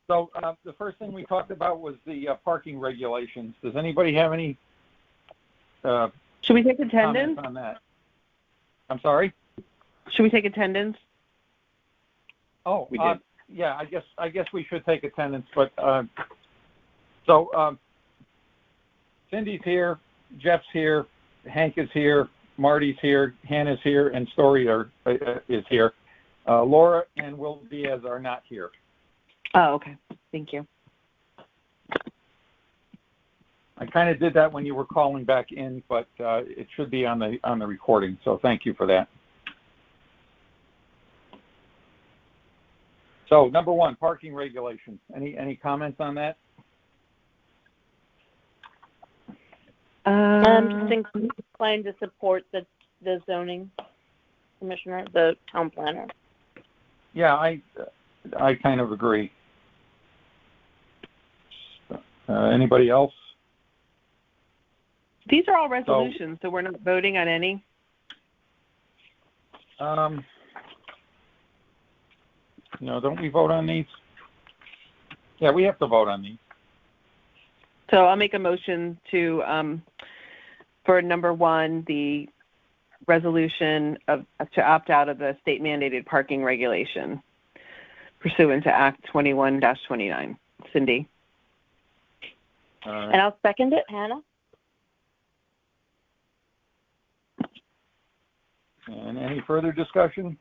So the first thing we talked about was the parking regulations. Does anybody have any Should we take attendance comments on that? I'm sorry? Should we take attendance? Oh, we did. Yeah, I guess we should take attendance, but so Cindy's here, Jeff's here, Hank is here, Marty's here, Hannah's here, and Story is here. Laura and Will Diaz are not here. Oh, okay. Thank you. I kind of did that when you were calling back in, but it should be on the recording. So thank you for that. So number one, parking regulations. Any comments on that? I'm just inclined to support the zoning commissioner, the town planner. Yeah, I kind of agree. Anybody else? These are all resolutions, so we're not voting on any? No, don't we vote on these? Yeah, we have to vote on these. So I'll make a motion to, for number one, the resolution to opt out of the state-mandated parking regulation pursuant to Act 21-29. Cindy. And I'll second it, Hannah. And any further discussion?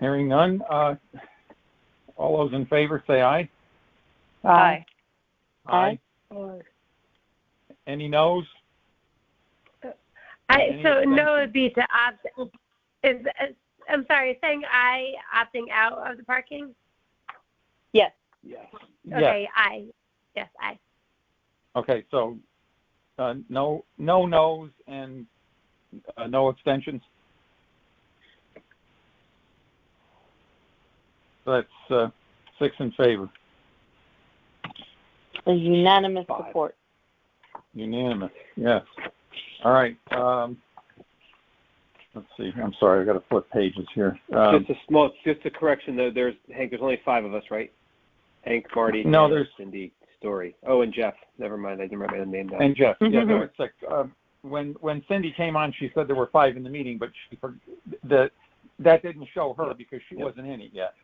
Hearing none. All those in favor say aye. Aye. Aye. Any noes? So no would be to opt. I'm sorry, saying aye, opting out of the parking? Yes. Yes. Okay, aye. Yes, aye. Okay, so no noes and no abstentions. So that's 6 in favor. A unanimous support. Unanimous, yes. All right. Let's see. I'm sorry, I've got to flip pages here. Just a correction though. There's only 5 of us, right? Hank, Marty, no, Hannah, there's Cindy, Story. Oh, and Jeff. Never mind, I didn't remember the name down. And Jeff. Yeah, there were 6. When Cindy came on, she said there were 5 in the meeting, but that didn't show her because she wasn't in it yet.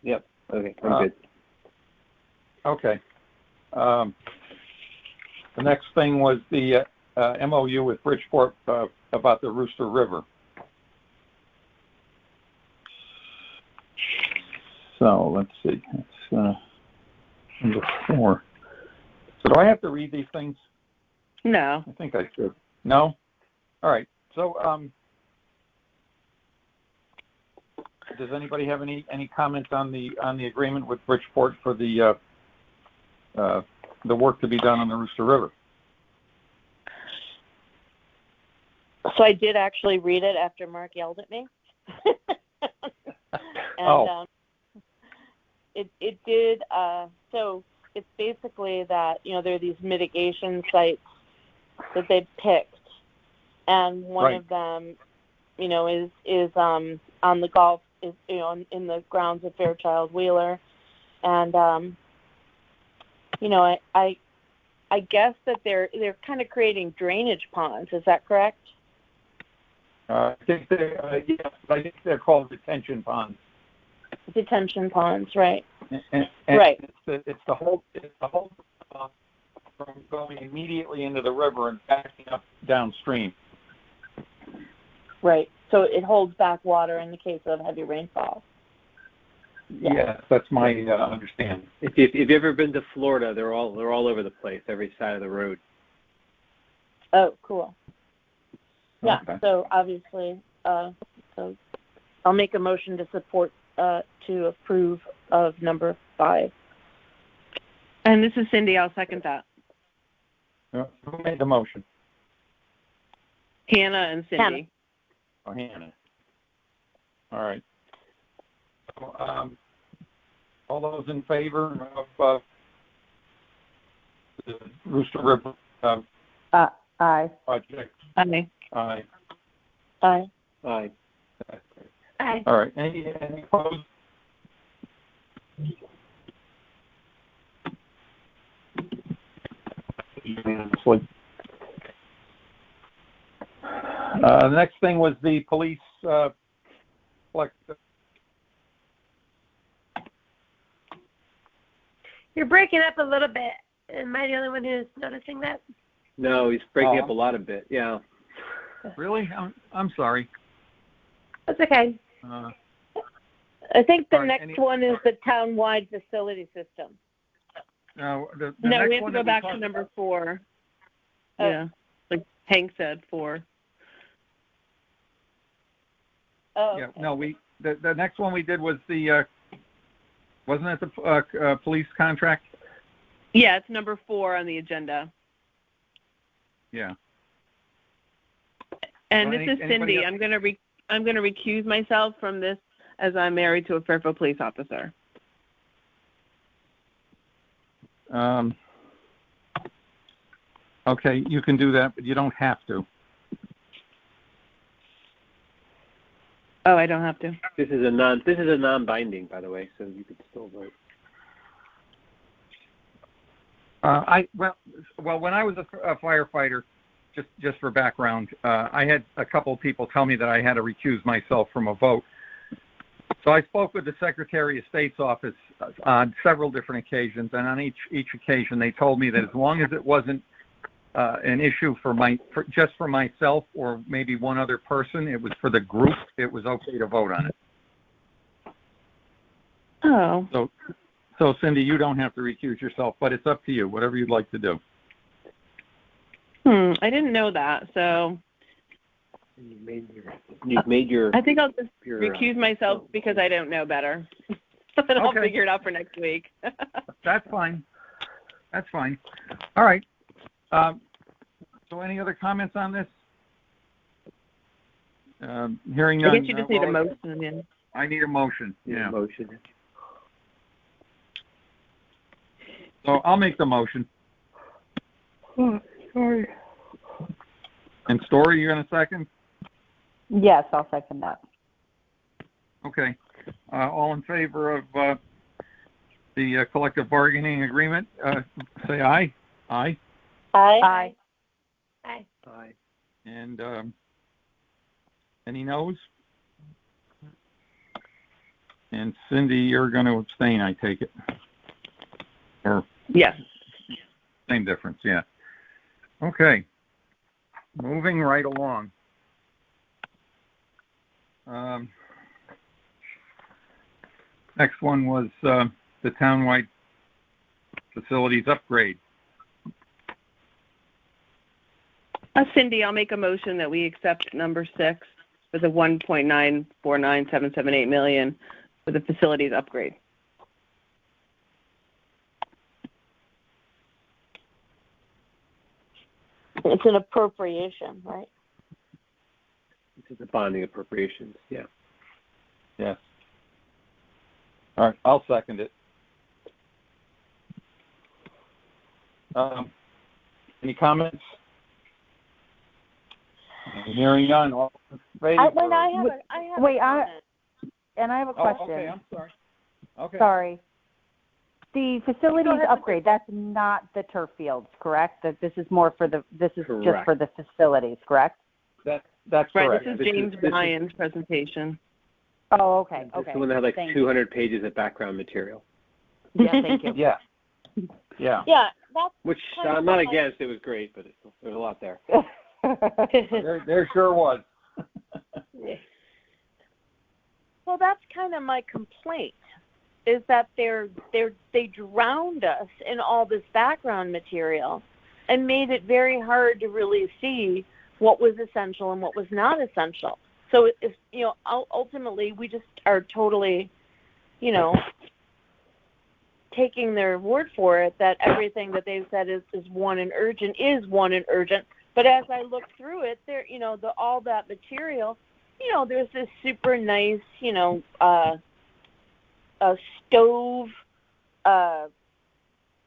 Yep. Okay, I'm good. Okay. The next thing was the MOU with Bridgeport about the Rooster River. So let's see. It's number 4. So do I have to read these things? No. I think I should. No? All right. So does anybody have any comments on the agreement with Bridgeport for the work to be done on the Rooster River? So I did actually read it after Mark yelled at me. And it did, so it's basically that, there are these mitigation sites that they've picked, and one of them, is on the golf, in the grounds of Fairchild Wheeler, and I guess that they're kind of creating drainage ponds. Is that correct? I think they're called detention ponds. Detention ponds, right? And right. It's the whole from going immediately into the river and backing up downstream. Right. So it holds back water in the case of heavy rainfall. Yes, that's my understanding. If you've ever been to Florida, they're all over the place, every side of the road. Oh, cool. Yeah. Okay. So obviously, so I'll make a motion to support to approve of number 5. And this is Cindy. I'll second that. Who made the motion? Hannah and Cindy. Hannah. Oh, Hannah. All right. So, all those in favor of the Rooster River Aye. project? Aye. Aye. Aye. Aye. Aye. All right. Any opposed? Leslie. The next thing was the police You're breaking up a little bit. Am I the only one who's noticing that? No, he's breaking up a lot of bit. Yeah. Really? I'm sorry. That's okay. I think the next one is the town-wide facility system. No, no, we have to go back to number 4. Oh. Yeah, like Hank said, 4. Oh, Yeah, okay. no, the next one we did was the wasn't it the police contract? Yeah, it's number 4 on the agenda. Yeah. And Well, this is Cindy. I'm going to recuse myself from this as I'm married to a Fairfield police officer. Okay, you can do that, but you don't have to. Oh, I don't have to. This is a non-binding, by the way, so you could still vote. Well, when I was a firefighter, just for background, I had a couple of people tell me that I had to recuse myself from a vote. So I spoke with the Secretary of State's office on several different occasions, and on each occasion they told me that as long as it wasn't an issue just for myself or maybe one other person, it was for the group, it was okay to vote on it. Oh. So Cindy, you don't have to recuse yourself, but it's up to you, whatever you'd like to do. I didn't know that, so You've made your. I think I'll just recuse myself because I don't know better. And I'll figure it out for next week. That's fine. That's fine. All right. So any other comments on this? Hearing none. I guess you just need a motion. Yeah. I need a motion. Yeah. Motion. So I'll make the motion. Oh, sorry. And Story, you're going to second? Yes, I'll second that. Okay. All in favor of the collective bargaining agreement, say aye. Aye. Aye. Aye. And any noes? And Cindy, you're going to abstain, I take it. Or Yes. same difference, yeah. Okay. Moving right along. Next one was the townwide facilities upgrade. Cindy, I'll make a motion that we accept number 6 for the $1.949778 million for the facilities upgrade. It's an appropriation, right? This is the bonding appropriations. Yeah. Yes. All right, I'll second it. Any comments? Hearing none. All in favor? I have a comment. I have a question. Okay, I'm sorry. Okay. Sorry. The facilities upgrade, that's not the turf fields, correct? That this is more for just for the facilities, correct? That's right, correct. This is James Bryan's presentation. Oh, okay. This is the one that had like 200 pages of background material. Yeah, thank you. Yeah. Yeah, that's Which I'm not against. It was great, but there's a lot there. There sure was. Well, that's kind of my complaint, is that they drowned us in all this background material and made it very hard to really see what was essential and what was not essential. So if ultimately we just are totally, taking their word for it that everything that they've said is one and urgent. But as I look through it, there, all that material, there's this super nice, a stove,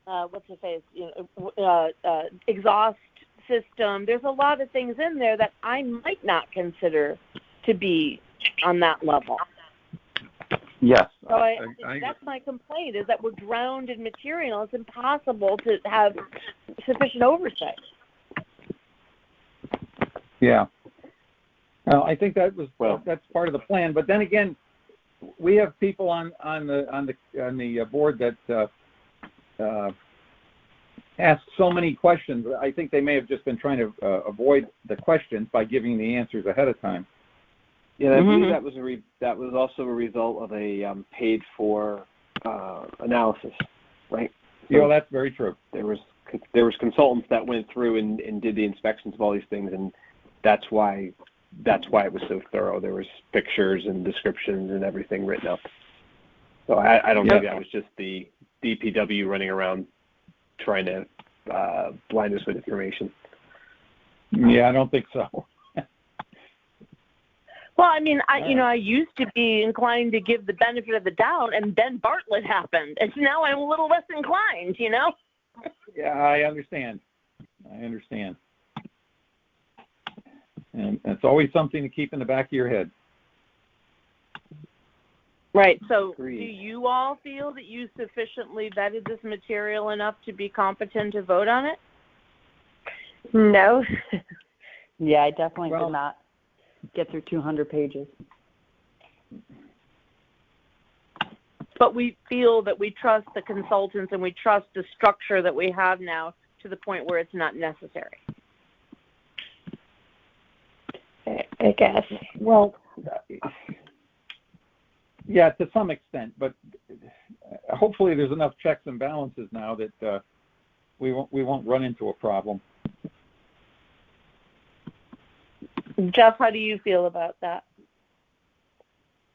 what's it say? Exhaust system. There's a lot of things in there that I might not consider to be on that level. Yes. So that's my complaint, is that we're drowned in material. It's impossible to have sufficient oversight. Yeah. Well, I think that's part of the plan. But then again, we have people on the board that ask so many questions. I think they may have just been trying to avoid the questions by giving the answers ahead of time. Yeah, I believe that was also a result of a paid for analysis, right? So, that's very true. There was consultants that went through and did the inspections of all these things, and that's why it was so thorough. There was pictures and descriptions and everything written up. So I don't think that was just the DPW running around trying to blind us with information. Yeah, I don't think so. Well, I mean, I used to be inclined to give the benefit of the doubt, and then Bartlett happened, and now I'm a little less inclined, Yeah, I understand. And it's always something to keep in the back of your head. Right. So Agreed. Do you all feel that you sufficiently vetted this material enough to be competent to vote on it? No. Yeah, I definitely did not get through 200 pages. But we feel that we trust the consultants and we trust the structure that we have now to the point where it's not necessary. I guess. Well, yeah, to some extent, but hopefully there's enough checks and balances now that we won't run into a problem. Jeff, how do you feel about that?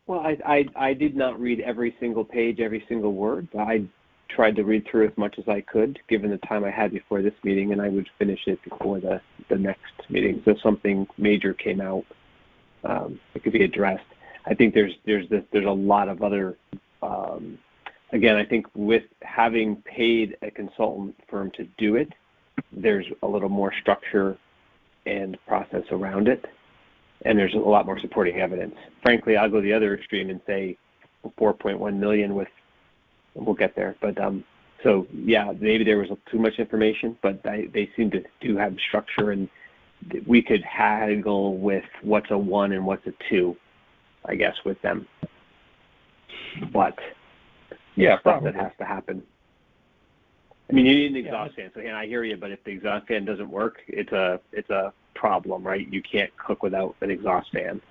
Well, I did not read every single page, every single word. I tried to read through as much as I could, given the time I had before this meeting, and I would finish it before the next meeting. So if something major came out, it could be addressed. I think there's a lot of other. Again, I think with having paid a consultant firm to do it, there's a little more structure and process around it, and there's a lot more supporting evidence. Frankly, I'll go the other extreme and say 4.1 million with, and we'll get there. But so yeah, maybe there was too much information, but they seem to do have structure, and we could haggle with what's a 1 and what's a 2, I guess, with them. But yeah, stuff that has to happen. I mean, you need an exhaust fan. So, I hear you, but if the exhaust fan doesn't work, it's a problem, right? You can't cook without an exhaust fan.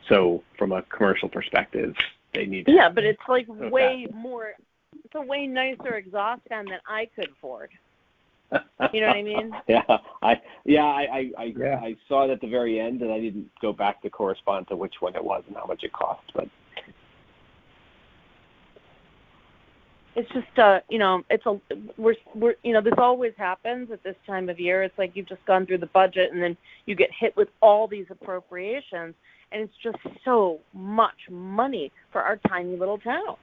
So, from a commercial perspective, they need to. Yeah, but it's like way more. It's a way nicer exhaust fan than I could afford. You know what I mean? I saw it at the very end, and I didn't go back to correspond to which one it was and how much it cost, but. It's just, we're this always happens at this time of year. It's like you've just gone through the budget and then you get hit with all these appropriations, and it's just so much money for our tiny little town.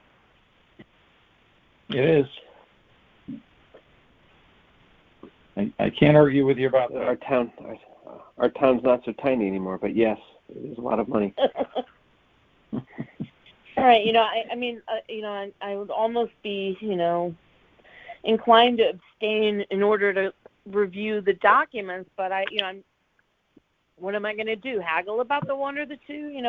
It is. I can't argue with you about that. Our town's not so tiny anymore, but yes, it is a lot of money. All right, I would almost be, inclined to abstain in order to review the documents, but what am I going to do? Haggle about the 1 or the 2?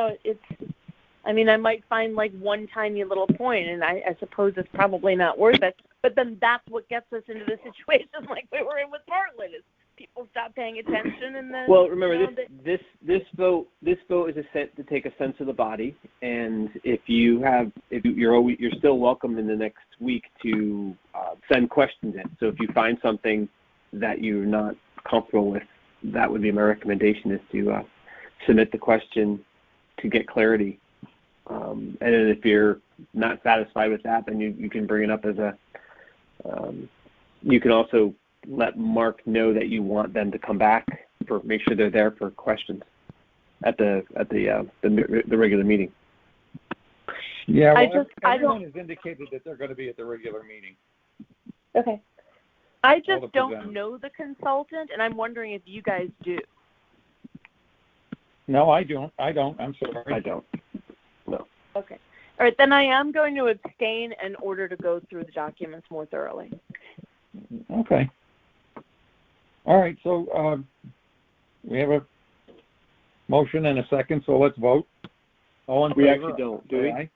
I might find like one tiny little point, and I suppose it's probably not worth it. But then that's what gets us into the situation like we were in with Bartlett, is people stop paying attention, and then. Well, remember this vote is to take a sense of the body, and you're still welcome in the next week to send questions in. So if you find something that you're not comfortable with, that would be my recommendation, is to submit the question to get clarity. And then if you're not satisfied with that, then you can bring it up as a. You can also let Mark know that you want them to come back make sure they're there for questions at the regular meeting. Yeah, well, everyone has indicated that they're going to be at the regular meeting. Okay. I just don't know the consultant, and I'm wondering if you guys do. No, I don't. I'm sorry. I don't. No. Okay. All right, then I am going to abstain in order to go through the documents more thoroughly. Okay. All right, so we have Motion and a second, so let's vote. All in favor? We actually don't, do we? Aye.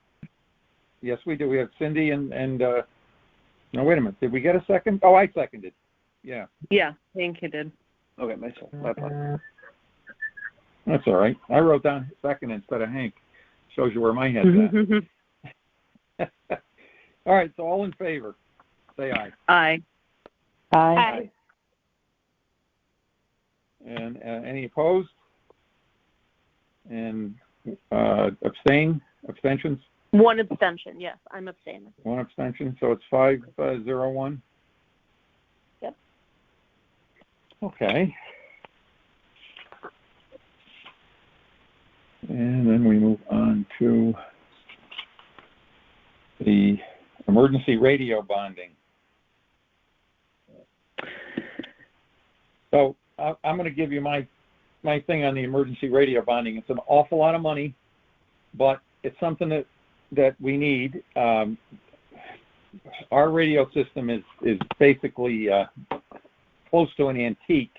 Yes, we do. We have Cindy and no, wait a minute. Did we get a second? Oh, I seconded. Yeah. Yeah, Hank did. Okay, my fault. That's all right. I wrote down second instead of Hank. Shows you where my head's at. All right, so all in favor, say aye. Aye. Aye. And any opposed? And abstentions? One abstention, yes, I'm abstaining. One abstention, so it's 5-0-1. Yep. Okay. And then we move on to the emergency radio bonding. So I'm going to give you my thing on the emergency radio bonding. It's an awful lot of money, but it's something that we need. Our radio system is basically close to an antique,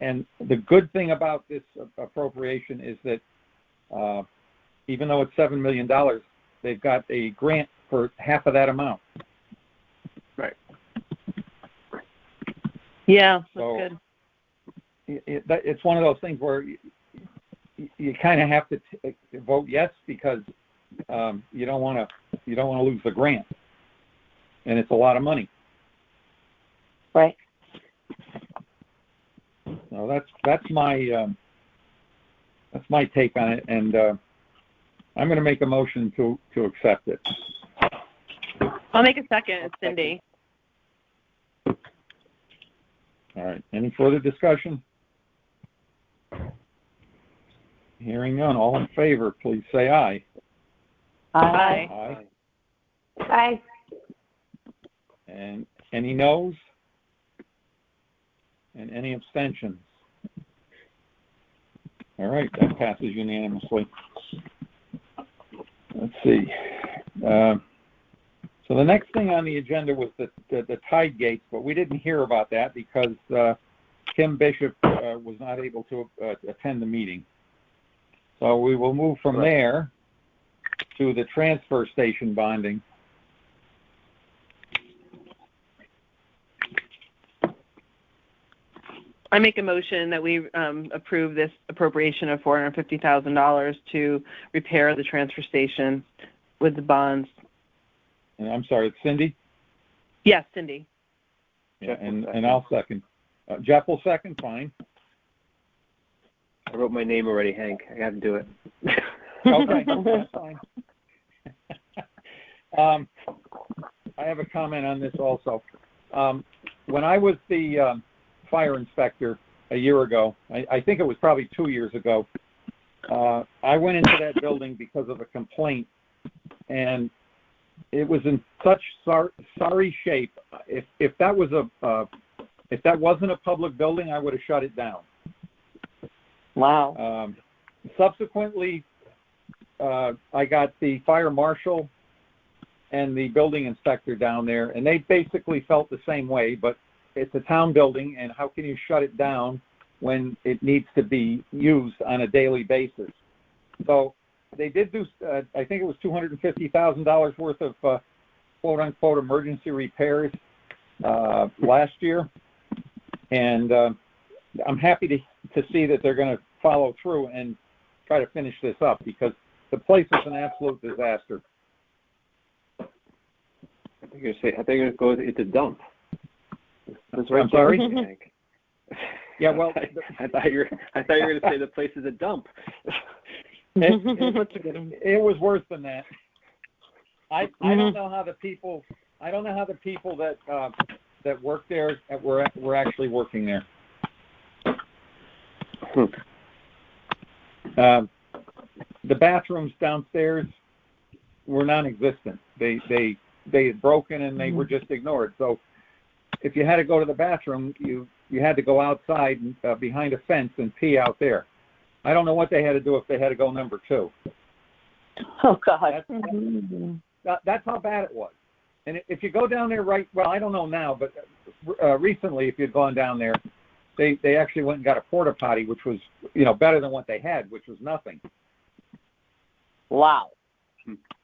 and the good thing about this appropriation is that even though it's $7 million, they've got a grant for half of that amount. Right. Yeah, that's So good. It's one of those things where you kind of have to vote yes because you don't want to lose the grant, and it's a lot of money. Right. So that's my take on it, and I'm going to make a motion to accept it. I'll make a second. It's Cindy. All right. Any further discussion? Hearing none. All in favor, please say aye. Aye. Aye. Aye. And any noes? And any abstentions? All right, that passes unanimously. Let's see. So the next thing on the agenda was the tide gates, but we didn't hear about that because Kim Bishop was not able to attend the meeting. So we will move from there to the transfer station bonding. I make a motion that we approve this appropriation of $450,000 to repair the transfer station with the bonds. And I'm sorry, it's Cindy? Yes, Cindy. Yeah, and I'll second. Jeff will second, fine. I wrote my name already, Hank. I got to do it. Okay, that's fine. I have a comment on this also. When I was the fire inspector a year ago, I think it was probably 2 years ago, I went into that building because of a complaint, and it was in such sorry shape. If that wasn't a public building, I would have shut it down. Wow. Subsequently, I got the fire marshal and the building inspector down there, and they basically felt the same way, but it's a town building, and how can you shut it down when it needs to be used on a daily basis? So they did do, I think it was $250,000 worth of quote-unquote emergency repairs last year, and I'm happy to see that they're going to follow through and try to finish this up because the place is an absolute disaster. I think you're going to go it's a dump. That's right. I'm sorry? Hank. Yeah, well, I thought you were going to say the place is a dump. It was worse than that. I don't know how the people that work there were actually working there. The bathrooms downstairs were non-existent. They had broken and they were just ignored. So if you had to go to the bathroom, you had to go outside behind a fence and pee out there. I don't know what they had to do if they had to go number 2. Oh, God. That's how bad it was. And if you go down there I don't know now, but recently if you'd gone down there, they actually went and got a porta potty, which was, better than what they had, which was nothing. Wow.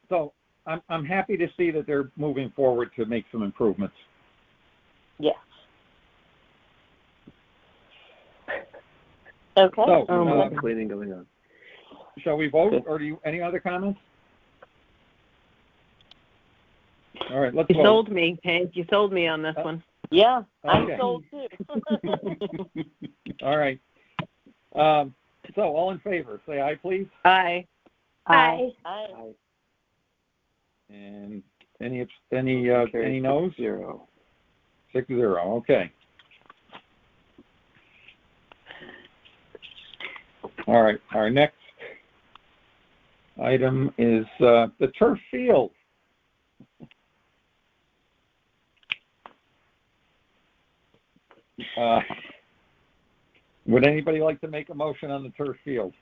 So I'm happy to see that they're moving forward to make some improvements. Yes. Okay. So, cleaning going on. Shall we vote, or any other comments? All right, let's vote. You sold me, Hank. You sold me on this one. Yeah, Okay. I'm sold too. All right. So, all in favor, say aye, please. Aye. Aye. Aye. And any no's? 6-0. 6-0. Okay. All right. Our next item is the turf field. Would anybody like to make a motion on the turf field?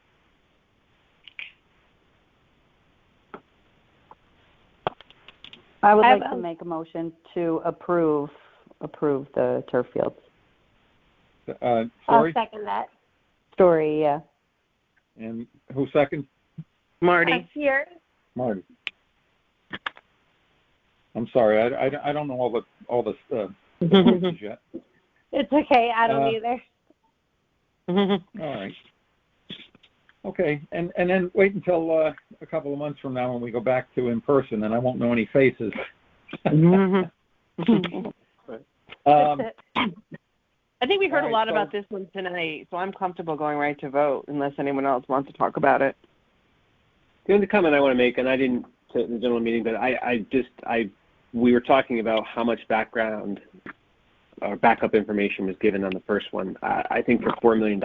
I would like to make a motion to approve the turf fields. Story? I'll second that. Story, yeah. And who second? Marty. Here. Marty. I'm sorry, I don't know all the voices yet. It's okay. I don't either. All right. Okay, and then wait until a couple of months from now when we go back to in person, and I won't know any faces. I think we heard a lot about this one tonight, so I'm comfortable going right to vote unless anyone else wants to talk about it. The only comment I want to make, and I didn't say it in the general meeting, but we were talking about how much background or backup information was given on the first one. I think for $4 million,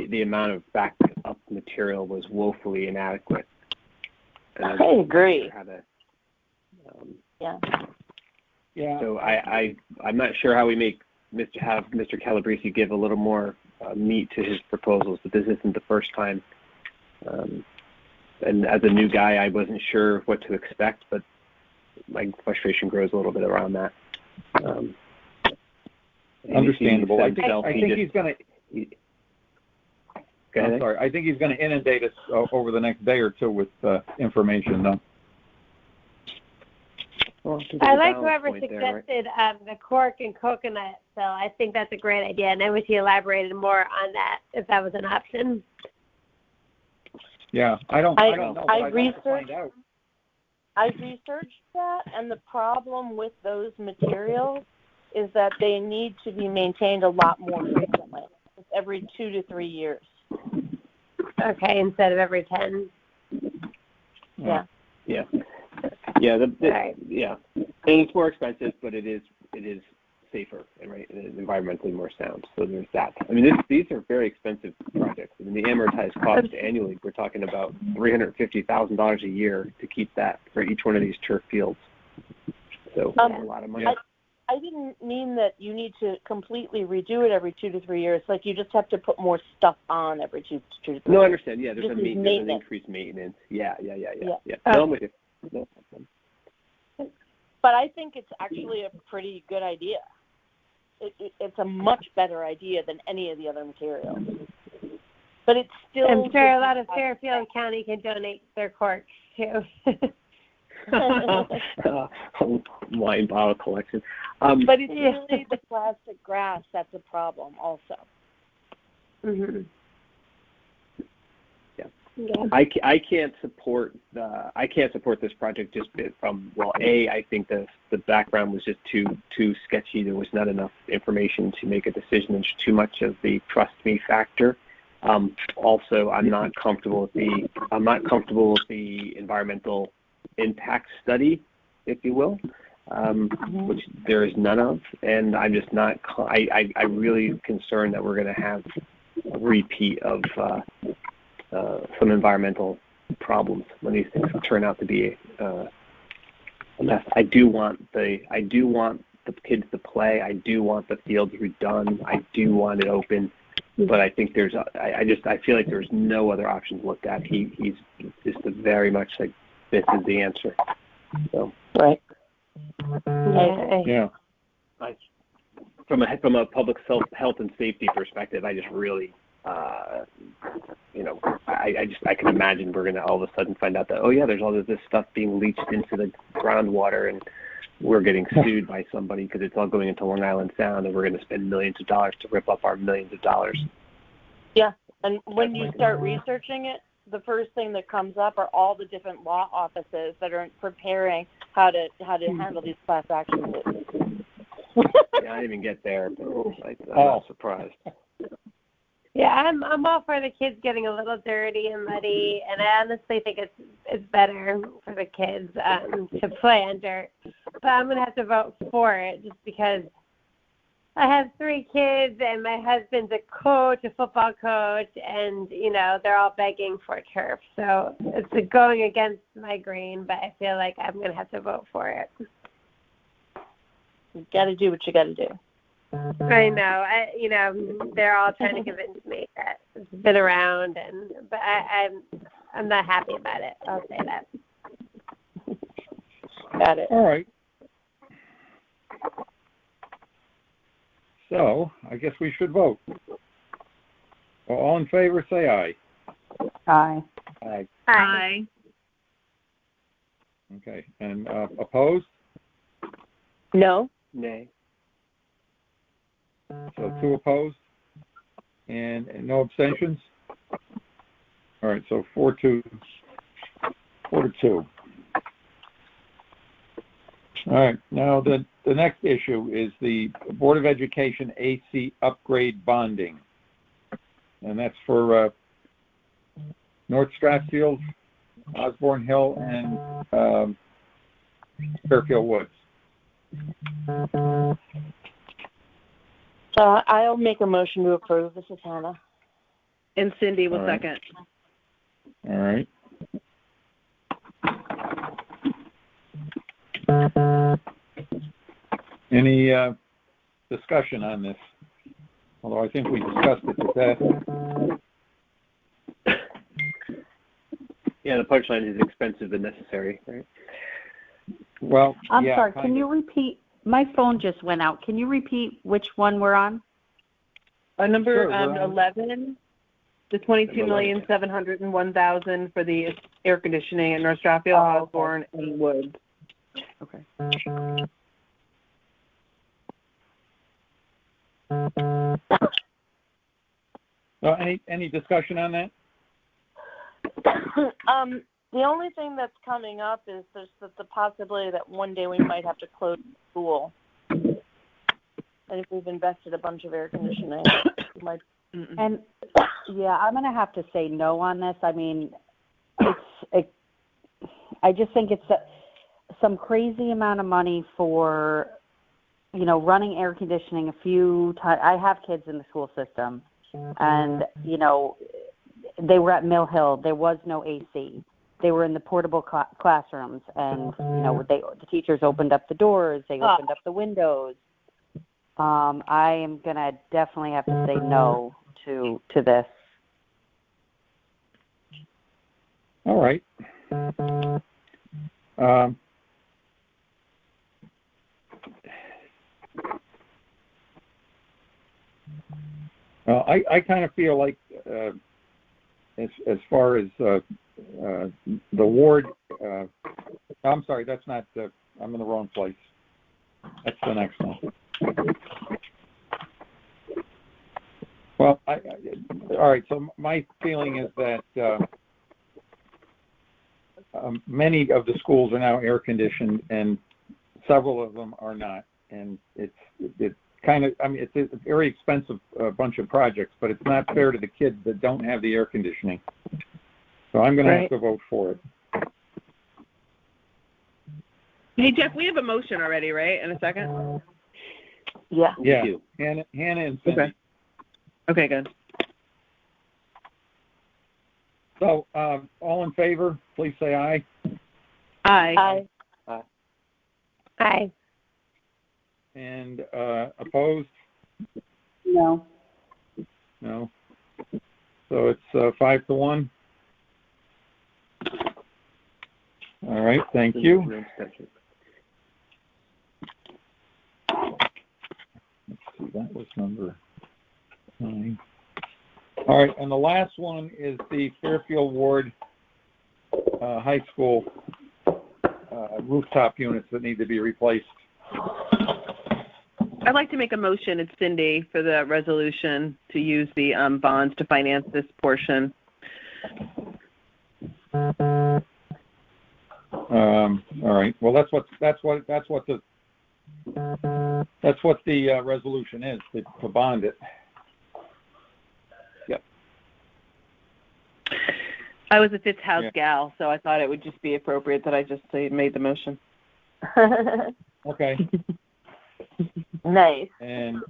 the amount of backup material was woefully inadequate. I agree. Yeah. So I'm not sure how we have Mr. Calabrese give a little more meat to his proposals, but this isn't the first time. And as a new guy, I wasn't sure what to expect, but my frustration grows a little bit around that. Understandable. I think he's going to. I'm sorry. I think he's going to inundate us over the next day or two with information, though. Well, I like whoever suggested the cork and coconut, so I think that's a great idea, and I wish he elaborated more on that if that was an option. Yeah, I don't know. I'd like to find out. I researched that, and the problem with those materials is that they need to be maintained a lot more frequently, every 2 to 3 years. Okay, instead of every 10. Yeah. Yeah. Yeah. Right. Yeah. And it's more expensive, but it is safer and environmentally more sound. So there's that. I mean, these are very expensive projects. I mean, the amortized cost annually, we're talking about $350,000 a year to keep that for each one of these turf fields. So a lot of money. I didn't mean that you need to completely redo it every 2 to 3 years. Like you just have to put more stuff on every 2 to 3 years. No, I understand. Yeah, there's an increased maintenance. Yeah. No, I'm with you. No. But I think it's actually a pretty good idea. It's a much better idea than any of the other materials. But it's still. I'm sure a lot of Fairfield County can donate their corks too. Wine bottle collection. But it's really the plastic grass that's a problem, also. Mm-hmm. Yeah. I can't support this project just from I think the background was just too sketchy. There was not enough information to make a decision. There's too much of the trust me factor. Also, I'm not comfortable with the environmental impact study, if you will, which there is none of, and I'm just not. I'm really concerned that we're going to have a repeat of some environmental problems when these things turn out to be a mess. I do want the kids to play. I do want the fields redone. I do want it open. But I think I feel like there's no other options looked at. He's just very much like this is the answer. So right. Yeah. from a public health and safety perspective, I just really, I can imagine we're going to all of a sudden find out that, oh yeah, there's all of this stuff being leached into the groundwater, and we're getting sued by somebody because it's all going into Long Island Sound, and we're going to spend millions of dollars to rip up our millions of dollars. Yeah, and when you start researching it, the first thing that comes up are all the different law offices that are preparing how to handle these class action suits. Yeah, I didn't even get there, but I'm not surprised. Yeah, I'm all for the kids getting a little dirty and muddy, and I honestly think it's better for the kids to play on dirt. But I'm gonna have to vote for it just because I have 3 kids, and my husband's a football coach, and they're all begging for turf. So it's going against my grain, but I feel like I'm gonna have to vote for it. You got to do what you got to do. I know. They're all trying to convince me that it's been around, but I'm not happy about it. I'll say that. Got it. All right. So I guess we should vote. Well, all in favor, say aye. Aye. Aye. Aye. Okay. And opposed? No. Nay. So 2 opposed and no abstentions. All right. So 4-2. 4-2. All right. Now the next issue is the Board of Education AC upgrade bonding, and that's for North Strathfield, Osborne Hill, and Fairfield Woods. I'll make a motion to approve. This is Hannah. And Cindy will All right. second. All right. Any discussion on this? Although I think we discussed it to death. Yeah, the punchline is expensive and necessary, right? Well, I'm yeah, sorry, can you repeat? My phone just went out. Can you repeat which one we're on? Number Sure, we're on 11, the $22,701,000 for the air conditioning at North Strathfield, Osborne, and Woods. Okay. Any discussion on that? The only thing that's coming up is there's the possibility that one day we might have to close school. And if we've invested a bunch of air conditioning, we might. And yeah, I'm going to have to say no on this. I mean, I just think it's some crazy amount of money for, running air conditioning a few times. I have kids in the school system, and, they were at Mill Hill. There was no AC. They were in the portable classrooms, and, the teachers opened up the doors. They opened up the windows. I am going to definitely have to say no to this. All right. Well, I kind of feel like as far as the ward, I'm sorry, that's not. I'm in the wrong place. That's the next one. Well, all right. So my feeling is that many of the schools are now air conditioned, and several of them are not. And it's kind of, it's a very expensive bunch of projects, but it's not fair to the kids that don't have the air conditioning. So I'm going to have to vote for it. Hey, Jeff, we have a motion already, right? In a second? Yeah. Yeah. Hannah and Cindy. Okay, good. So, all in favor, please say aye. Aye. Aye. Aye. Aye. And opposed? No. No. So it's 5-1. All right, thank you. Let's see, that was number 9. All right, and the last one is the Fairfield Ward High School rooftop units that need to be replaced. I'd like to make a motion, it's Cindy, for the resolution to use the bonds to finance this portion. All right. Well, that's what the resolution is, to bond it. Yep. I was a Fifth House gal, so I thought it would just be appropriate that I just made the motion. Okay. Nice. And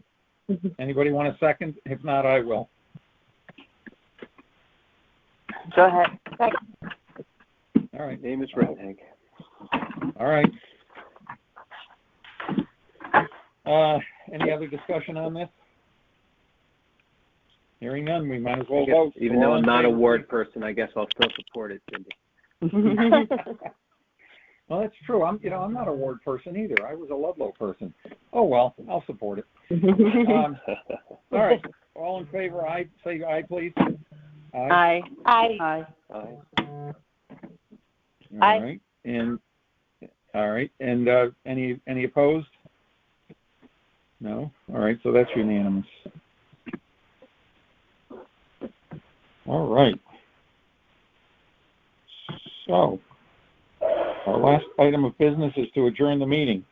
anybody want a second? If not, I will. Go ahead. All right. Name is written, Hank. All right. Any other discussion on this? Hearing none, we might as well vote. Even though I'm not a ward person, I guess I'll still support it, Cindy. Well, that's true. I'm not a ward person either. I was a Ludlow person. Oh well, I'll support it. All right. All in favor? Aye. Say aye, please. Aye. Aye. Aye. All right. And any opposed? No. All right. So that's unanimous. All right. So our last item of business is to adjourn the meeting.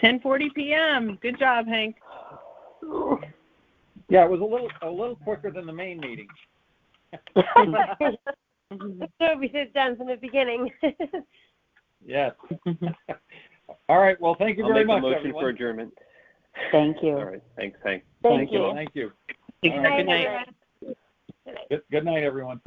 10:40 p.m. Good job, Hank. Yeah, it was a little quicker than the main meeting. So we should have done from the beginning. Yes. All right. Well, thank you very much, I'll make a motion everyone. for adjournment. Thank you. All right. Thanks, Hank. Thank you. Thank you. Good All right. night. Good night, everyone.